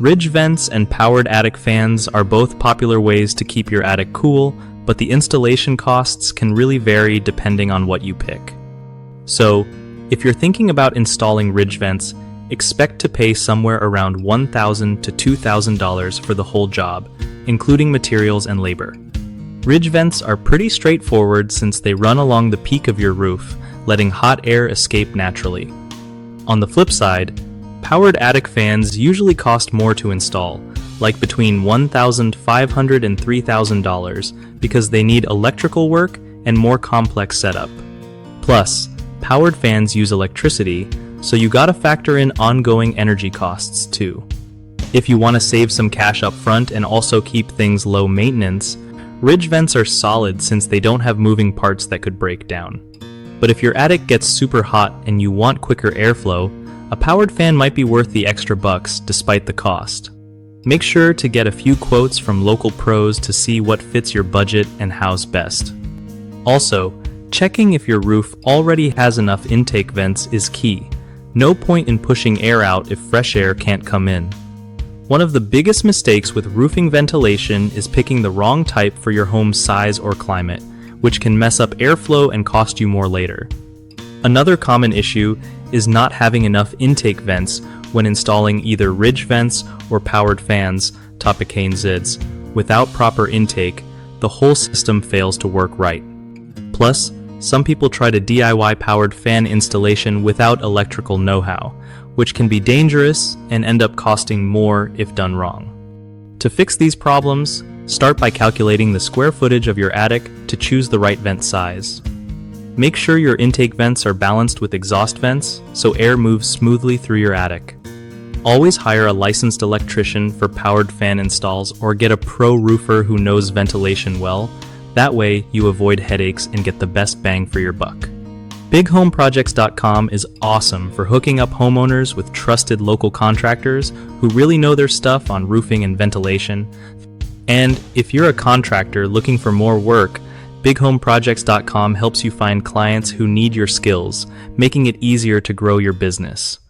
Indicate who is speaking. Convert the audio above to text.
Speaker 1: Ridge vents and powered attic fans are both popular ways to keep your attic cool, but the installation costs can really vary depending on what you pick. So, if you're thinking about installing ridge vents, expect to pay somewhere around $1,000 to $2,000 for the whole job, including materials and labor. Ridge vents are pretty straightforward since they run along the peak of your roof, letting hot air escape naturally. On the flip side, powered attic fans usually cost more to install, like between $1,500 and $3,000, because they need electrical work and more complex setup. Plus, powered fans use electricity, so you gotta factor in ongoing energy costs too. If you want to save some cash up front and also keep things low maintenance, ridge vents are solid since they don't have moving parts that could break down. But if your attic gets super hot and you want quicker airflow, a powered fan might be worth the extra bucks despite the cost. Make sure to get a few quotes from local pros to see what fits your budget and how's best. Also, checking if your roof already has enough intake vents is key. No point in pushing air out if fresh air can't come in. One of the biggest mistakes with roofing ventilation is picking the wrong type for your home's size or climate, which can mess up airflow and cost you more later. Another common issue is not having enough intake vents when installing either ridge vents or powered fans, Topicane ZIDs. Without proper intake, the whole system fails to work right. Plus, some people try to DIY powered fan installation without electrical know-how, which can be dangerous and end up costing more if done wrong. To fix these problems, start by calculating the square footage of your attic to choose the right vent size. Make sure your intake vents are balanced with exhaust vents so air moves smoothly through your attic. Always hire a licensed electrician for powered fan installs or get a pro roofer who knows ventilation well. That way, you avoid headaches and get the best bang for your buck. BigHomeProjects.com is awesome for hooking up homeowners with trusted local contractors who really know their stuff on roofing and ventilation. And if you're a contractor looking for more work, BigHomeProjects.com helps you find clients who need your skills, making it easier to grow your business.